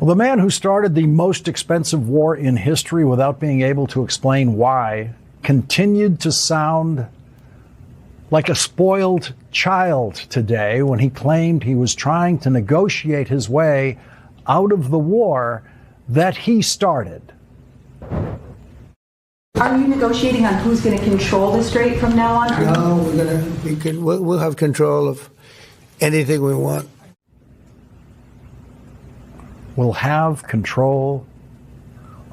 Well, the man who started the most expensive war in history without being able to explain why continued to sound like a spoiled child today when he claimed he was trying to negotiate his way out of the war that he started. Are you negotiating on who's going to control the strait from now on? No, we'll have control of anything we want. We'll have control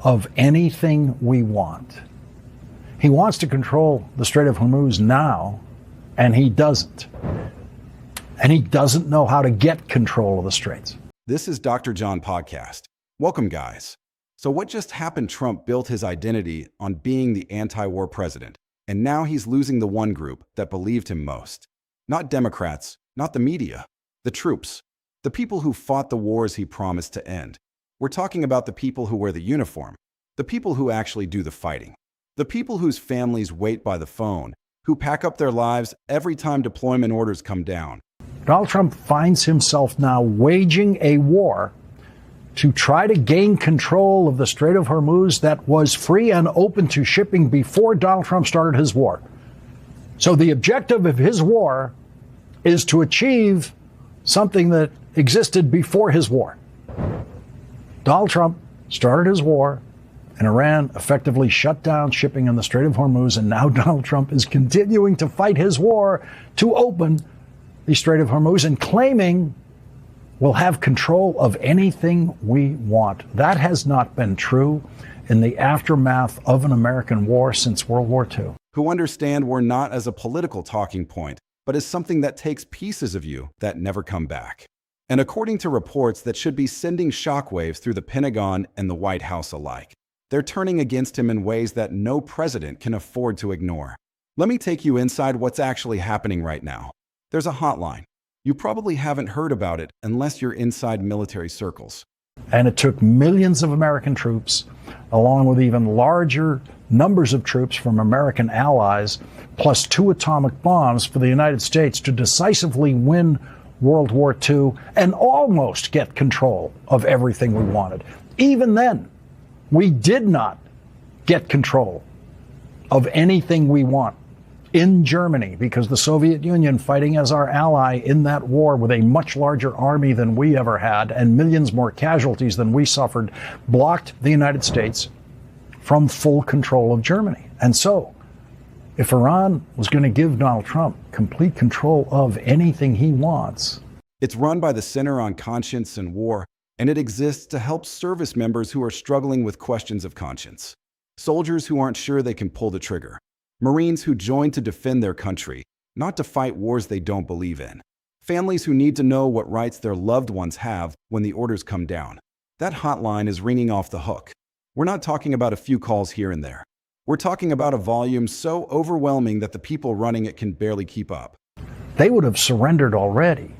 of anything we want. He wants to control the Strait of Hormuz now, and he doesn't. And he doesn't know how to get control of the straits. This is Dr. John Podcast. Welcome, guys. So what just happened? Trump built his identity on being the anti-war president, and now he's losing the one group that believed him most. Not Democrats, not the media, the troops, the people who fought the wars he promised to end. We're talking about the people who wear the uniform, the people who actually do the fighting, the people whose families wait by the phone, who pack up their lives every time deployment orders come down. Donald Trump finds himself now waging a war to try to gain control of the Strait of Hormuz that was free and open to shipping before Donald Trump started his war. So the objective of his war is to achieve something that existed before his war. Donald Trump started his war, and Iran effectively shut down shipping in the Strait of Hormuz, and now Donald Trump is continuing to fight his war to open the Strait of Hormuz and claiming we'll have control of anything we want. That has not been true in the aftermath of an American war since World War II. Who understand war not as a political talking point, but as something that takes pieces of you that never come back. And according to reports that should be sending shockwaves through the Pentagon and the White House alike, they're turning against him in ways that no president can afford to ignore. Let me take you inside what's actually happening right now. There's a hotline. You probably haven't heard about it unless you're inside military circles. And it took millions of American troops, along with even larger numbers of troops from American allies, plus 2 atomic bombs for the United States to decisively win World War II and almost get control of everything we wanted. Even then, we did not get control of anything we want in Germany because the Soviet Union, fighting as our ally in that war with a much larger army than we ever had and millions more casualties than we suffered, blocked the United States from full control of Germany. And so, if Iran was going to give Donald Trump complete control of anything he wants. It's run by the Center on Conscience and War, and it exists to help service members who are struggling with questions of conscience. Soldiers who aren't sure they can pull the trigger. Marines who join to defend their country, not to fight wars they don't believe in. Families who need to know what rights their loved ones have when the orders come down. That hotline is ringing off the hook. We're not talking about a few calls here and there. We're talking about a volume so overwhelming that the people running it can barely keep up. They would have surrendered already.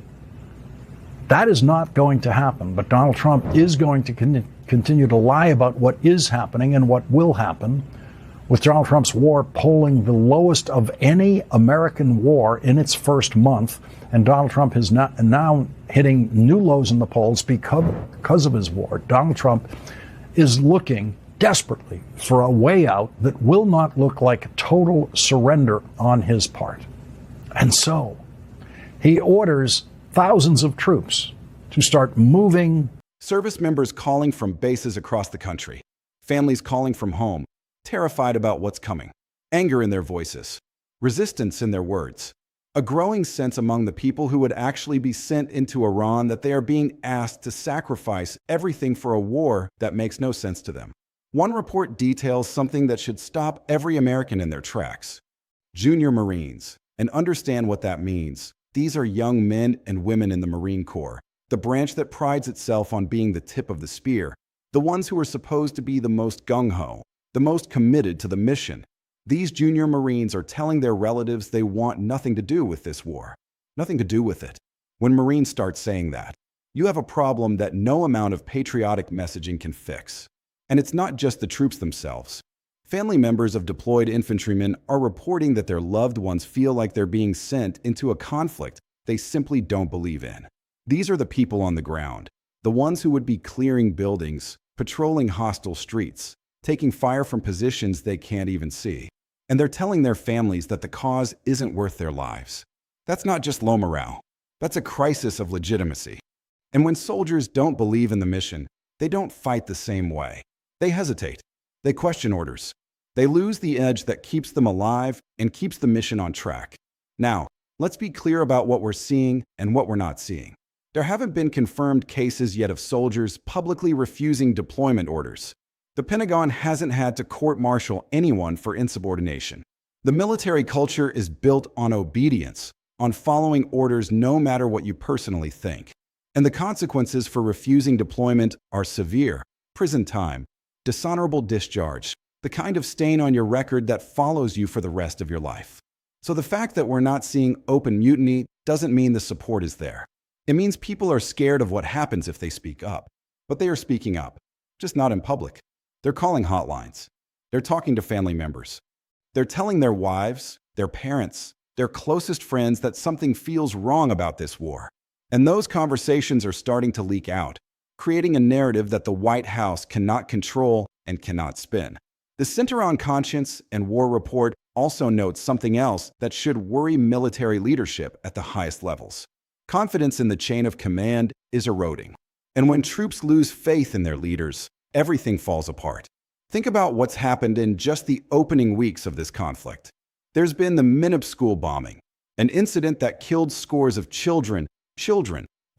That is not going to happen, but Donald Trump is going to continue to lie about what is happening and what will happen, with Donald Trump's war polling the lowest of any American war in its first month, and Donald Trump is now hitting new lows in the polls because of his war. Donald Trump is looking desperately for a way out that will not look like total surrender on his part. And so he orders thousands of troops to start moving. Service members calling from bases across the country, families calling from home, terrified about what's coming, anger in their voices, resistance in their words, a growing sense among the people who would actually be sent into Iran that they are being asked to sacrifice everything for a war that makes no sense to them. One report details something that should stop every American in their tracks. Junior Marines. And understand what that means. These are young men and women in the Marine Corps, the branch that prides itself on being the tip of the spear, the ones who are supposed to be the most gung-ho, the most committed to the mission. These junior Marines are telling their relatives they want nothing to do with this war, nothing to do with it. When Marines start saying that, you have a problem that no amount of patriotic messaging can fix. And it's not just the troops themselves. Family members of deployed infantrymen are reporting that their loved ones feel like they're being sent into a conflict they simply don't believe in. These are the people on the ground, the ones who would be clearing buildings, patrolling hostile streets, taking fire from positions they can't even see. And they're telling their families that the cause isn't worth their lives. That's not just low morale. That's a crisis of legitimacy. And when soldiers don't believe in the mission, they don't fight the same way. They hesitate. They question orders. They lose the edge that keeps them alive and keeps the mission on track. Now, let's be clear about what we're seeing and what we're not seeing. There haven't been confirmed cases yet of soldiers publicly refusing deployment orders. The Pentagon hasn't had to court-martial anyone for insubordination. The military culture is built on obedience, on following orders no matter what you personally think. And the consequences for refusing deployment are severe: prison time, dishonorable discharge, the kind of stain on your record that follows you for the rest of your life. So the fact that we're not seeing open mutiny doesn't mean the support is there. It means people are scared of what happens if they speak up. But they are speaking up, just not in public. They're calling hotlines. They're talking to family members. They're telling their wives, their parents, their closest friends that something feels wrong about this war. And those conversations are starting to leak out, creating a narrative that the White House cannot control and cannot spin. The Center on Conscience and War report also notes something else that should worry military leadership at the highest levels. Confidence in the chain of command is eroding. And when troops lose faith in their leaders, everything falls apart. Think about what's happened in just the opening weeks of this conflict. There's been the Minop school bombing, an incident that killed scores of children,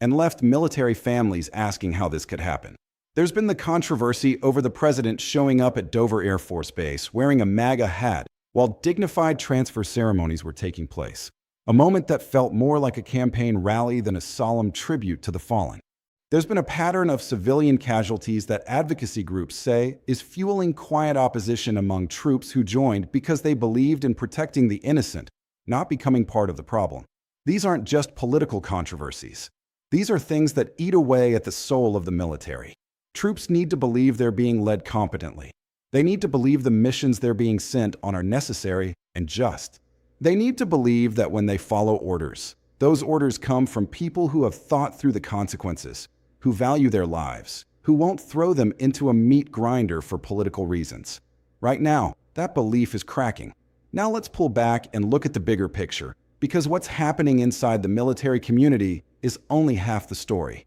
and left military families asking how this could happen. There's been the controversy over the president showing up at Dover Air Force Base wearing a MAGA hat while dignified transfer ceremonies were taking place, a moment that felt more like a campaign rally than a solemn tribute to the fallen. There's been a pattern of civilian casualties that advocacy groups say is fueling quiet opposition among troops who joined because they believed in protecting the innocent, not becoming part of the problem. These aren't just political controversies. These are things that eat away at the soul of the military. Troops need to believe they're being led competently. They need to believe the missions they're being sent on are necessary and just. They need to believe that when they follow orders, those orders come from people who have thought through the consequences, who value their lives, who won't throw them into a meat grinder for political reasons. Right now, that belief is cracking. Now let's pull back and look at the bigger picture, because what's happening inside the military community is only half the story.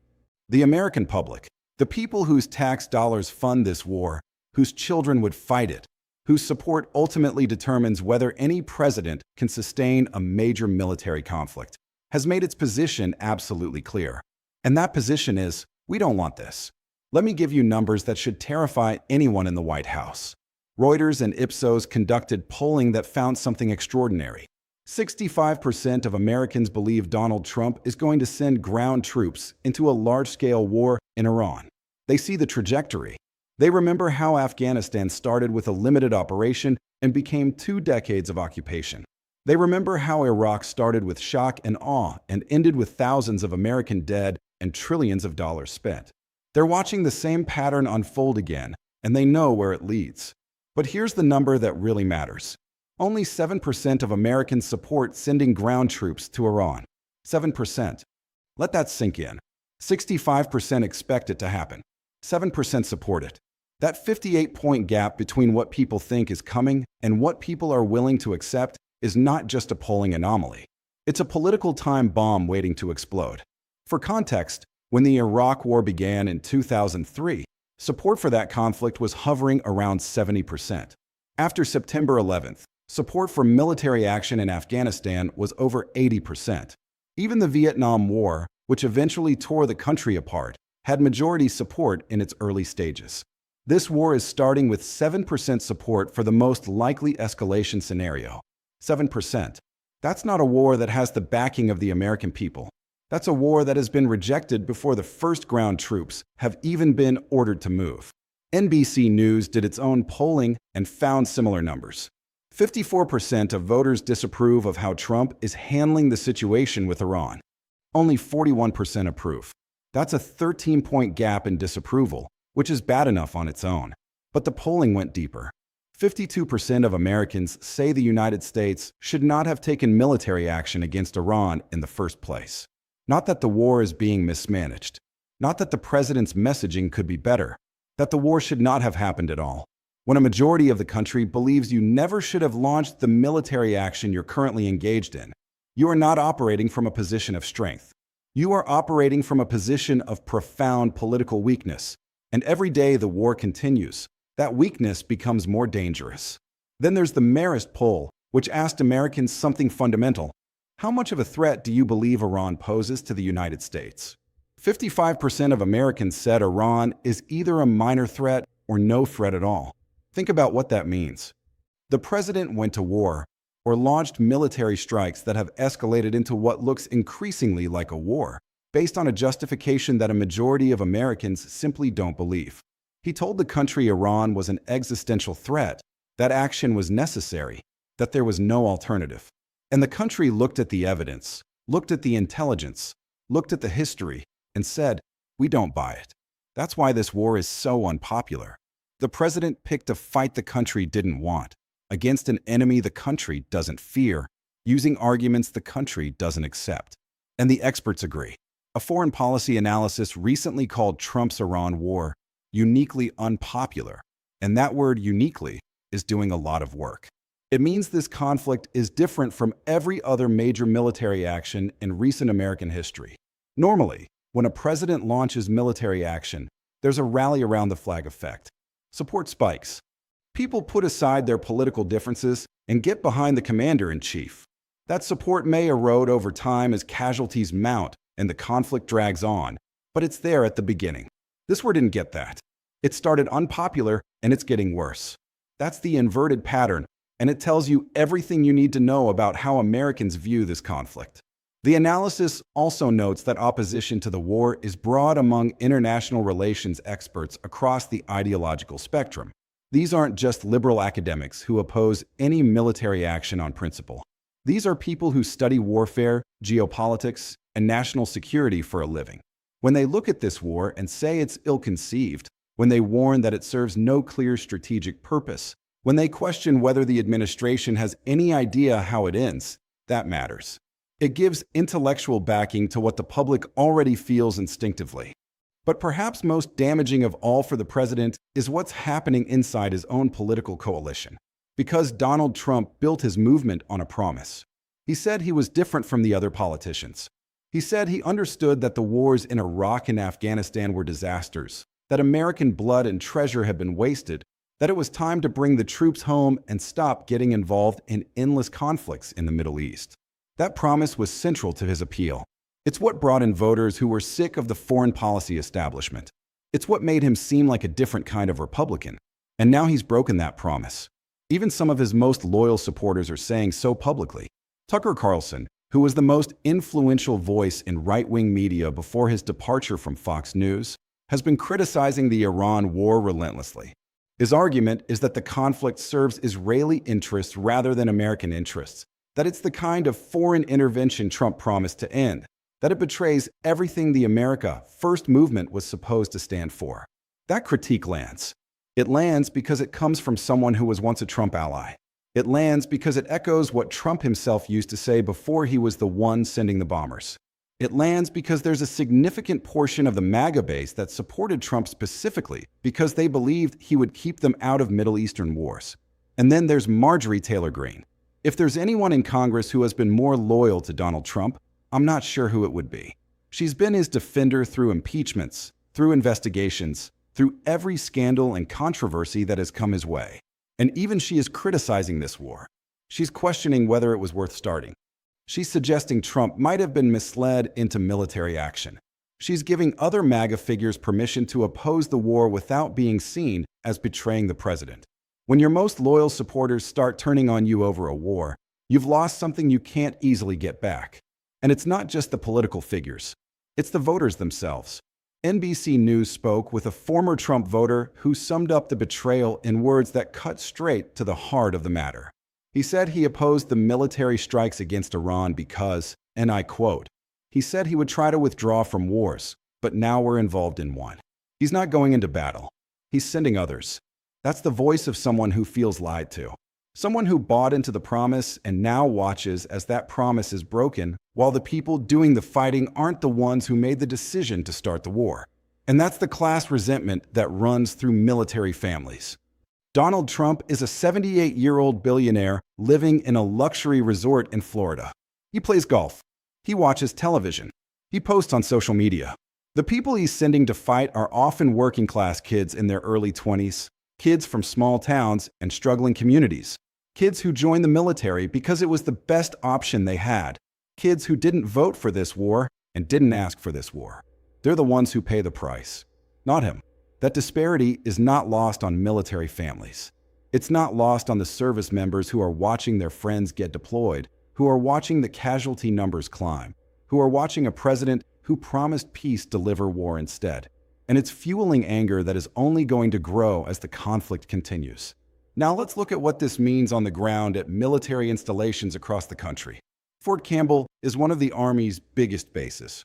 The American public, the people whose tax dollars fund this war, whose children would fight it, whose support ultimately determines whether any president can sustain a major military conflict, has made its position absolutely clear. And that position is, we don't want this. Let me give you numbers that should terrify anyone in the White House. Reuters and Ipsos conducted polling that found something extraordinary. 65% of Americans believe Donald Trump is going to send ground troops into a large-scale war in Iran. They see the trajectory. They remember how Afghanistan started with a limited operation and became 2 decades of occupation. They remember how Iraq started with shock and awe and ended with thousands of American dead and trillions of dollars spent. They're watching the same pattern unfold again, and they know where it leads. But here's the number that really matters. Only 7% of Americans support sending ground troops to Iran. 7%. Let that sink in. 65% expect it to happen. 7% support it. That 58-point gap between what people think is coming and what people are willing to accept is not just a polling anomaly. It's a political time bomb waiting to explode. For context, when the Iraq War began in 2003, support for that conflict was hovering around 70%. After September 11th, support for military action in Afghanistan was over 80%. Even the Vietnam War, which eventually tore the country apart, had majority support in its early stages. This war is starting with 7% support for the most likely escalation scenario. 7%. That's not a war that has the backing of the American people. That's a war that has been rejected before the first ground troops have even been ordered to move. NBC News did its own polling and found similar numbers. 54% of voters disapprove of how Trump is handling the situation with Iran. Only 41% approve. That's a 13-point gap in disapproval, which is bad enough on its own. But the polling went deeper. 52% of Americans say the United States should not have taken military action against Iran in the first place. Not that the war is being mismanaged. Not that the president's messaging could be better, that the war should not have happened at all. When a majority of the country believes you never should have launched the military action you're currently engaged in, you are not operating from a position of strength. You are operating from a position of profound political weakness, and every day the war continues, that weakness becomes more dangerous. Then there's the Marist poll, which asked Americans something fundamental. How much of a threat do you believe Iran poses to the United States? 55% of Americans said Iran is either a minor threat or no threat at all. Think about what that means. The president went to war or launched military strikes that have escalated into what looks increasingly like a war, based on a justification that a majority of Americans simply don't believe. He told the country Iran was an existential threat, that action was necessary, that there was no alternative. And the country looked at the evidence, looked at the intelligence, looked at the history, and said, we don't buy it. That's why this war is so unpopular. The president picked a fight the country didn't want, against an enemy the country doesn't fear, using arguments the country doesn't accept. And the experts agree. A foreign policy analysis recently called Trump's Iran war uniquely unpopular, and that word uniquely is doing a lot of work. It means this conflict is different from every other major military action in recent American history. Normally, when a president launches military action, there's a rally around the flag effect. Support spikes. People put aside their political differences and get behind the commander-in-chief. That support may erode over time as casualties mount and the conflict drags on, but it's there at the beginning. This war didn't get that. It started unpopular and it's getting worse. That's the inverted pattern, and it tells you everything you need to know about how Americans view this conflict. The analysis also notes that opposition to the war is broad among international relations experts across the ideological spectrum. These aren't just liberal academics who oppose any military action on principle. These are people who study warfare, geopolitics, and national security for a living. When they look at this war and say it's ill-conceived, when they warn that it serves no clear strategic purpose, when they question whether the administration has any idea how it ends, that matters. It gives intellectual backing to what the public already feels instinctively. But perhaps most damaging of all for the president is what's happening inside his own political coalition. Because Donald Trump built his movement on a promise. He said he was different from the other politicians. He said he understood that the wars in Iraq and Afghanistan were disasters, that American blood and treasure had been wasted, that it was time to bring the troops home and stop getting involved in endless conflicts in the Middle East. That promise was central to his appeal. It's what brought in voters who were sick of the foreign policy establishment. It's what made him seem like a different kind of Republican. And now he's broken that promise. Even some of his most loyal supporters are saying so publicly. Tucker Carlson, who was the most influential voice in right-wing media before his departure from Fox News, has been criticizing the Iran war relentlessly. His argument is that the conflict serves Israeli interests rather than American interests, that it's the kind of foreign intervention Trump promised to end, that it betrays everything the America First movement was supposed to stand for. That critique lands. It lands because it comes from someone who was once a Trump ally. It lands because it echoes what Trump himself used to say before he was the one sending the bombers. It lands because there's a significant portion of the MAGA base that supported Trump specifically because they believed he would keep them out of Middle Eastern wars. And then there's Marjorie Taylor Greene. If there's anyone in Congress who has been more loyal to Donald Trump, I'm not sure who it would be. She's been his defender through impeachments, through investigations, through every scandal and controversy that has come his way. And even she is criticizing this war. She's questioning whether it was worth starting. She's suggesting Trump might have been misled into military action. She's giving other MAGA figures permission to oppose the war without being seen as betraying the president. When your most loyal supporters start turning on you over a war, you've lost something you can't easily get back. And it's not just the political figures. It's the voters themselves. NBC News spoke with a former Trump voter who summed up the betrayal in words that cut straight to the heart of the matter. He said he opposed the military strikes against Iran because, and I quote, he said he would try to withdraw from wars, but now we're involved in one. He's not going into battle. He's sending others. That's the voice of someone who feels lied to. Someone who bought into the promise and now watches as that promise is broken, while the people doing the fighting aren't the ones who made the decision to start the war. And that's the class resentment that runs through military families. Donald Trump is a 78-year-old billionaire living in a luxury resort in Florida. He plays golf. He watches television. He posts on social media. The people he's sending to fight are often working-class kids in their early 20s, kids from small towns and struggling communities, kids who joined the military because it was the best option they had, kids who didn't vote for this war and didn't ask for this war. They're the ones who pay the price, not him. That disparity is not lost on military families. It's not lost on the service members who are watching their friends get deployed, who are watching the casualty numbers climb, who are watching a president who promised peace deliver war instead. And it's fueling anger that is only going to grow as the conflict continues. Now let's look at what this means on the ground at military installations across the country. Fort Campbell is one of the Army's biggest bases.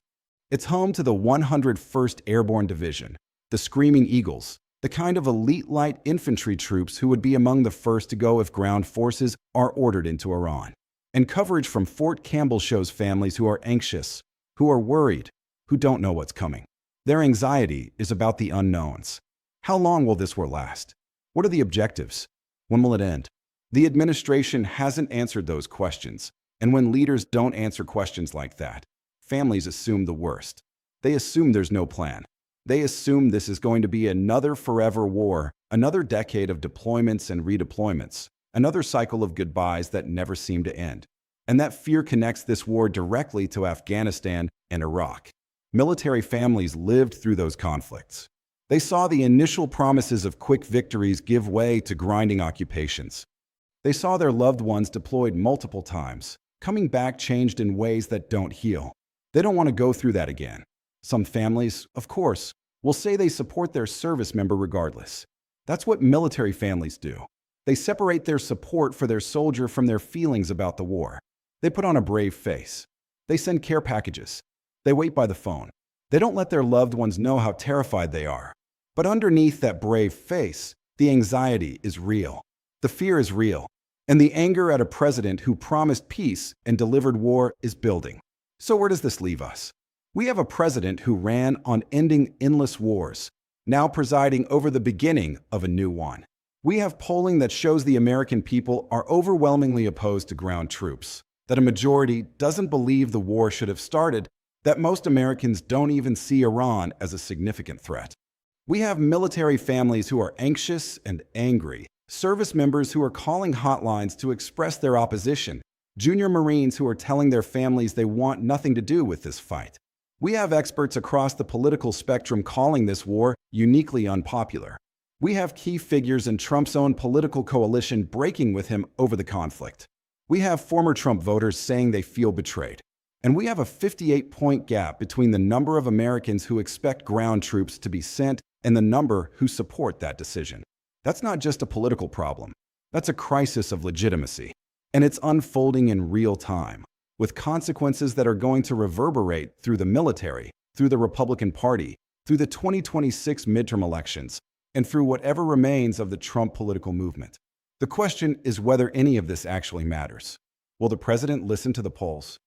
It's home to the 101st Airborne Division, the Screaming Eagles, the kind of elite light infantry troops who would be among the first to go if ground forces are ordered into Iran. And coverage from Fort Campbell shows families who are anxious, who are worried, who don't know what's coming. Their anxiety is about the unknowns. How long will this war last? What are the objectives? When will it end? The administration hasn't answered those questions, and when leaders don't answer questions like that, families assume the worst. They assume there's no plan. They assume this is going to be another forever war, another decade of deployments and redeployments, another cycle of goodbyes that never seem to end. And that fear connects this war directly to Afghanistan and Iraq. Military families lived through those conflicts. They saw the initial promises of quick victories give way to grinding occupations. They saw their loved ones deployed multiple times, coming back changed in ways that don't heal. They don't want to go through that again. Some families, of course, will say they support their service member regardless. That's what military families do. They separate their support for their soldier from their feelings about the war. They put on a brave face. They send care packages. They wait by the phone. They don't let their loved ones know how terrified they are. But underneath that brave face, the anxiety is real. The fear is real. And the anger at a president who promised peace and delivered war is building. So where does this leave us? We have a president who ran on ending endless wars, now presiding over the beginning of a new one. We have polling that shows the American people are overwhelmingly opposed to ground troops, that a majority doesn't believe the war should have started, that most Americans don't even see Iran as a significant threat. We have military families who are anxious and angry, service members who are calling hotlines to express their opposition, junior Marines who are telling their families they want nothing to do with this fight. We have experts across the political spectrum calling this war uniquely unpopular. We have key figures in Trump's own political coalition breaking with him over the conflict. We have former Trump voters saying they feel betrayed. And we have a 58-point gap between the number of Americans who expect ground troops to be sent and the number who support that decision. That's not just a political problem. That's a crisis of legitimacy. And it's unfolding in real time, with consequences that are going to reverberate through the military, through the Republican Party, through the 2026 midterm elections, and through whatever remains of the Trump political movement. The question is whether any of this actually matters. Will the president listen to the polls?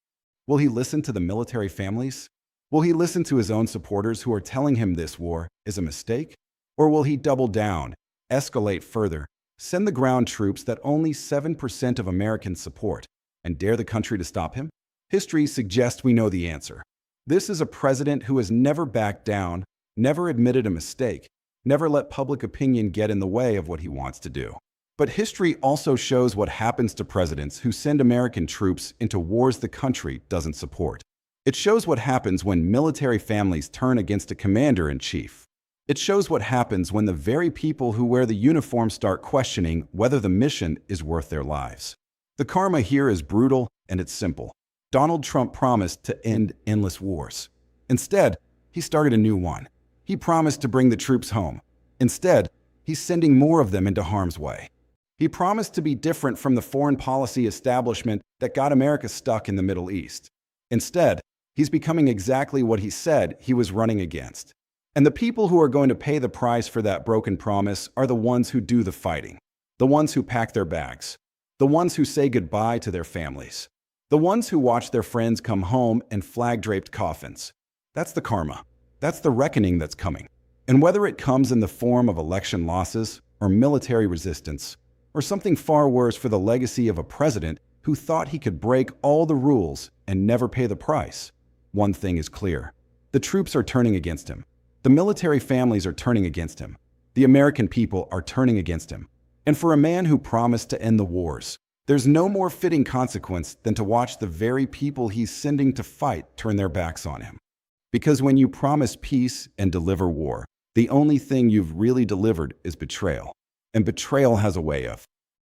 Will he listen to the military families? Will he listen to his own supporters who are telling him this war is a mistake? Or will he double down, escalate further, send the ground troops that only 7% of Americans support, and dare the country to stop him? History suggests we know the answer. This is a president who has never backed down, never admitted a mistake, never let public opinion get in the way of what he wants to do. But history also shows what happens to presidents who send American troops into wars the country doesn't support. It shows what happens when military families turn against a commander-in-chief. It shows what happens when the very people who wear the uniform start questioning whether the mission is worth their lives. The karma here is brutal and it's simple. Donald Trump promised to end endless wars. Instead, he started a new one. He promised to bring the troops home. Instead, he's sending more of them into harm's way. He promised to be different from the foreign policy establishment that got America stuck in the Middle East. Instead, he's becoming exactly what he said he was running against. And the people who are going to pay the price for that broken promise are the ones who do the fighting, the ones who pack their bags, the ones who say goodbye to their families, the ones who watch their friends come home in flag-draped coffins. That's the karma. That's the reckoning that's coming. And whether it comes in the form of election losses or military resistance, or something far worse for the legacy of a president who thought he could break all the rules and never pay the price, one thing is clear. The troops are turning against him. The military families are turning against him. The American people are turning against him. And for a man who promised to end the wars, there's no more fitting consequence than to watch the very people he's sending to fight turn their backs on him. Because when you promise peace and deliver war, the only thing you've really delivered is betrayal. And betrayal has a way of